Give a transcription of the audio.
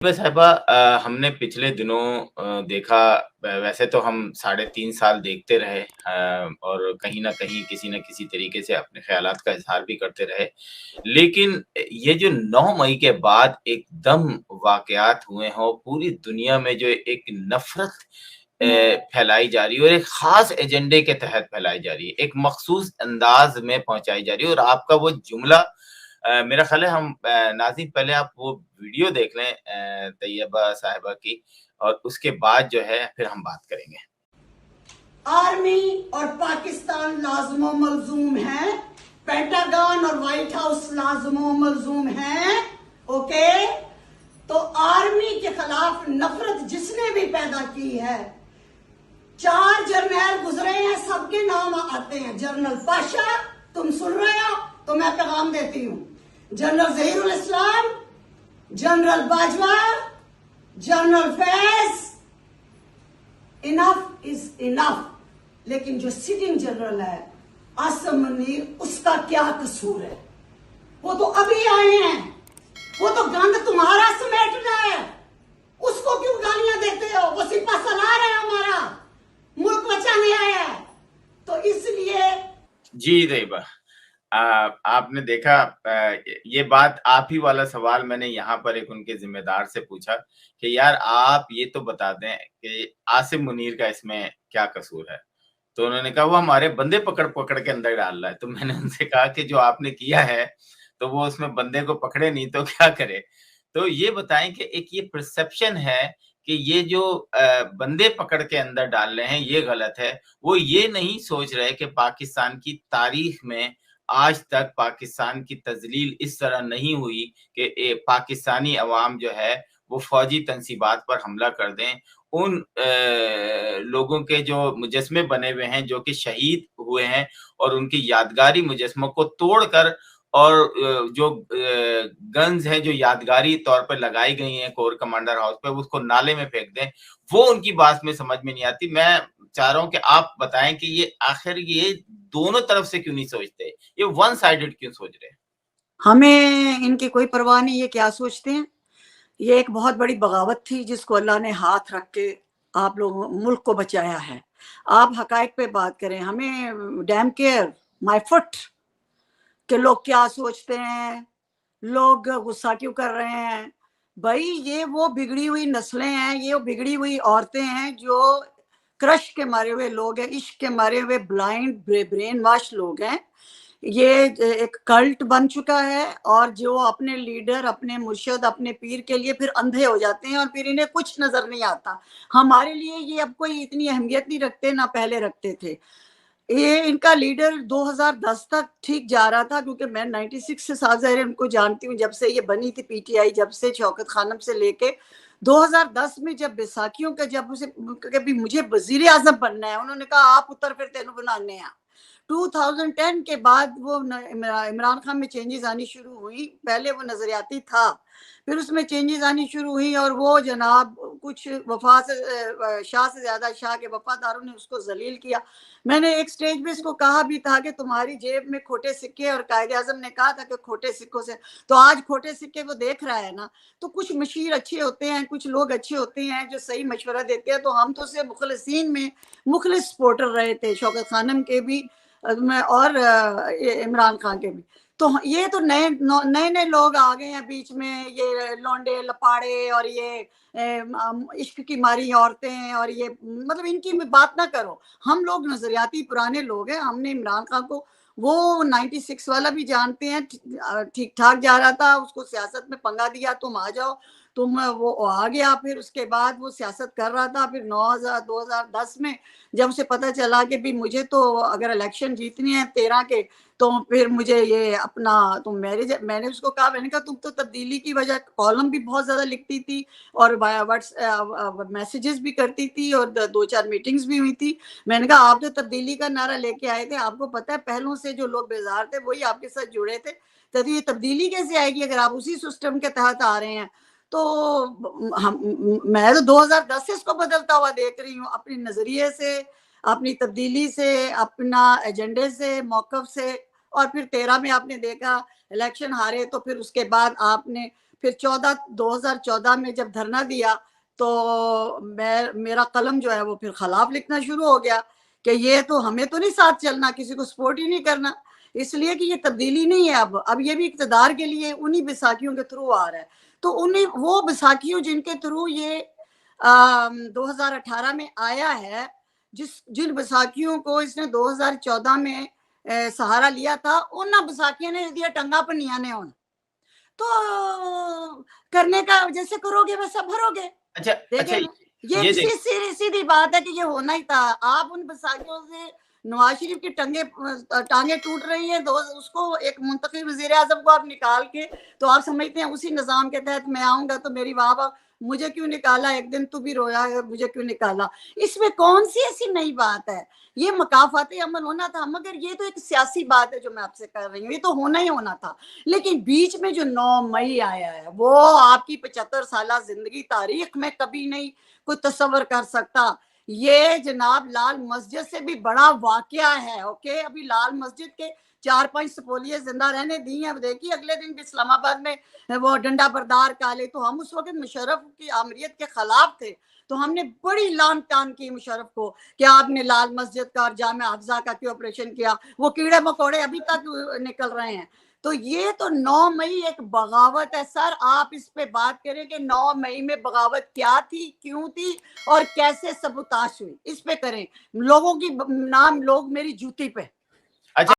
साहिबा, हमने पिछले दिनों देखा, वैसे तो हम 3.5 साल देखते रहे, और कहीं न कहीं किसी न किसी तरीके से अपने ख़्यालात का इज़हार भी करते रहे। लेकिन ये जो 9 मई के बाद एकदम वाक़यात हुए हों, पूरी दुनिया में जो एक नफ़रत फैलाई जा रही है और एक ख़ास एजेंडे के तहत फैलाई जा रही है, एक मख़सूस अंदाज़ में पहुँचाई जा रही है, और आपका वो जुमला, मेरा ख़्याल है हम नाज़रीन पहले आप वो वीडियो देख लें तैयबा साहिबा की, और उसके बाद जो है फिर हम बात करेंगे। आर्मी और पाकिस्तान लाज़िम मलज़ूम है, पेंटागन और व्हाइट हाउस लाज़िम मलज़ूम है। ओके, तो आर्मी के खिलाफ नफरत जिसने भी पैदा की है, 4 जर्नल गुजरे हैं, सबके नाम आते हैं। जनरल पाशा, तुम सुन रहे हो तो मैं पैगाम देती हूँ, general Zaheerul Islam, general Bajwa, general Faiz, enough is enough. लेकिन जो सिटिंग जनरल है आसिम मुनीर, उसका क्या कसूर है? वो तो अभी आए हैं, वो तो गंद तुम्हारा समेटना है, उसको क्यों गालियां देते हो? वो सिपा सलार है, हमारा मुल्क बचाने आया है। तो इसलिए जी तैयबा, आपने देखा, ये बात आप ही वाला सवाल मैंने यहाँ पर एक उनके ज़िम्मेदार से पूछा कि यार आप ये तो बता दें कि आसिम मुनीर का इसमें क्या कसूर है? तो उन्होंने कहा वो हमारे बंदे पकड़-पकड़ के अंदर डाल रहा है। तो मैंने उनसे कहा कि जो आपने किया है, तो वो उसमें बंदे को पकड़े नहीं तो क्या करे? तो ये बताएँ कि एक ये परसेप्शन है कि ये जो बंदे पकड़ के अंदर डाल रहे हैं, ये गलत है। वो ये नहीं सोच रहे कि पाकिस्तान की तारीख में आज तक पाकिस्तान की तज़लील इस तरह नहीं हुई कि पाकिस्तानी अवाम जो है, वो फ़ौजी तंसीबात पर हमला कर दें। उन लोगों के जो मुजस्मे बने हुए हैं, जो कि शहीद हुए हैं, और उनकी यादगारी मुजस्मों को तोड़कर, और जो गन्स हैं जो यादगारी तौर पर लगाई गई हैं कोर कमांडर हाउस पे, उसको नाले में फेंक दें, वो उनकी बात में समझ में नहीं आती। मैं चाह रहा हूँ कि आप बताएं कि ये आखिर ये दोनों तरफ से क्यों नहीं सोचते, ये वन साइडेड क्यों सोच रहे हैं? हमें इनकी कोई परवाह नहीं, ये क्या सोचते हैं। ये एक बहुत बड़ी बगावत थी जिसको अल्लाह ने हाथ रख के आप लोगों मुल्क को बचाया है। आप हकायक पे बात करें, हमें डैम केयर माय फुट कि लोग क्या सोचते हैं, लोग गुस्सा क्यों कर रहे हैं। भाई ये वो बिगड़ी हुई नस्लें हैं, ये वो बिगड़ी हुई औरतें हैं जो क्रश के मारे हुए लोग हैं, इश्क के मारे हुए ब्लाइंड ब्रेन वॉश लोग हैं। ये एक कल्ट बन चुका है, और जो अपने लीडर, अपने मुर्शिद, अपने पीर के लिए फिर अंधे हो जाते हैं और फिर इन्हें कुछ नजर नहीं आता। हमारे लिए ये अब कोई इतनी अहमियत नहीं रखते ना पहले रखते थे। ये इनका लीडर 2010 तक ठीक जा रहा था, क्योंकि मैं 96 से साथ ज़ाहिर उनको जानती हूँ, जब से ये बनी थी पीटीआई, जब से शौकत खानम से लेके 2010 में जब बैसाखियों का जब उसे कभी मुझे वजीर आजम बनना है, उन्होंने कहा आप उत्तर फिर तेन बनाने हैं। 2010 के बाद वो इमरान खान में चेंजेस आनी शुरू हुई। पहले वो नजरियाती था, फिर उसमें चेंजेस आनी शुरू हुई, और वो जनाब कुछ वफा से शाह से ज्यादा शाह के वफादारों ने उसको जलील किया। मैंने एक स्टेज पे इसको कहा भी था कि तुम्हारी जेब में खोटे सिक्के, और कायदे आजम ने कहा था कि खोटे सिक्कों से, तो आज खोटे सिक्के वो देख रहा है ना। तो कुछ मशीर अच्छे होते हैं, कुछ लोग अच्छे होते हैं जो सही मशवरा देते हैं। तो हम तो सिर्फ मुखलिसीन में मुखलिस सपोर्टर रहे थे, शौकत खानम के भी और इमरान खान के भी। तो ये तो नए नए लोग आ गए हैं बीच में, ये लौंडे लपाड़े और ये इश्क की मारी औरतें, और ये मतलब इनकी बात ना करो। हम लोग नजरियाती पुराने लोग हैं। हमने इमरान खान को वो 96 वाला भी जानते हैं, ठीक ठाक जा रहा था, उसको सियासत में पंगा दिया, तुम आ जाओ, तुम वो आ गया। फिर उसके बाद वो सियासत कर रहा था। फिर 2010 में जब उसे पता चला कि भी मुझे तो अगर इलेक्शन जीतनी है 13 के, तो फिर मुझे ये अपना तुम मैंने उसको कहा, मैंने कहा तुम तो तब्दीली की वजह कॉलम भी बहुत ज्यादा लिखती थी, और मैसेजेस भी करती थी, और 2-4 मीटिंग्स भी हुई थी। मैंने कहा आप तो तब्दीली का नारा लेके आए थे, आपको पता है पहलों से जो लोग बेजार थे वही आपके साथ जुड़े थे, तो ये तब्दीली कैसे आएगी अगर आप उसी सिस्टम के तहत आ रहे हैं। तो मैं तो 2010 से इसको बदलता हुआ देख रही हूँ, अपने नजरिए से, अपनी तब्दीली से, अपना एजेंडे से, मौकफ से। और फिर 13 में आपने देखा इलेक्शन हारे, तो फिर उसके बाद आपने फिर 2014 में जब धरना दिया तो मेरा कलम जो है वो फिर खिलाफ लिखना शुरू हो गया कि ये तो हमें तो नहीं साथ चलना, किसी को सपोर्ट ही नहीं करना, इसलिए कि ये तब्दीली नहीं है। अब ये भी इक़्तिदार के लिए उन्हीं बैसाखियों के थ्रू आ रहा है। तो उन्हीं वो बैसाखियों जिनके थ्रू ये 2018 में आया है, जिन बैसाखियों को इसने 2014 में सहारा लिया था, उन बैसाखियों ने दिया टंगा पर नियाने होना। तो करने का जैसे करोगे वैसा भरोगे। अच्छा ये सीधी बात है कि ये होना ही था। आप उन बैसाखियों से नवाज शरीफ की टांगे टूट रही है, उसको एक मुंतखब वजीर आजम को आप निकाल के, तो आप समझते हैं उसी निजाम के तहत मैं आऊंगा तो मेरी वाह वाह, मुझे क्यों निकाला, एक दिन तू भी रोया है मुझे क्यों निकाला। इसमें कौन सी ऐसी नई बात है? ये मकाफाती अमल होना था, मगर ये तो एक सियासी बात है जो मैं आपसे कर रही हूँ, ये तो होना ही होना था। लेकिन बीच में जो 9 मई आया है वो आपकी 75 साल जिंदगी तारीख में कभी नहीं कोई तस्वर कर सकता। ये जनाब लाल मस्जिद से भी बड़ा वाकया है। ओके, अभी लाल मस्जिद के 4-5 सपोलिये जिंदा रहने दी हैं। देखिए अगले दिन भी इस्लामाबाद में वो डंडा बरदार काले, तो हम उस वक्त मुशर्रफ की आमरीत के खिलाफ थे, तो हमने बड़ी लान तान की मुशर्रफ को कि आपने लाल मस्जिद का और जामे अफजा का क्यों ऑपरेशन किया, वो कीड़े मकोड़े अभी तक निकल रहे हैं। तो ये तो 9 मई एक बगावत है सर। आप इस पे बात करें कि 9 मई में बगावत क्या थी, क्यों थी और कैसे सबूताश हुई, इस पे करें। लोगों की नाम लोग मेरी जूती पे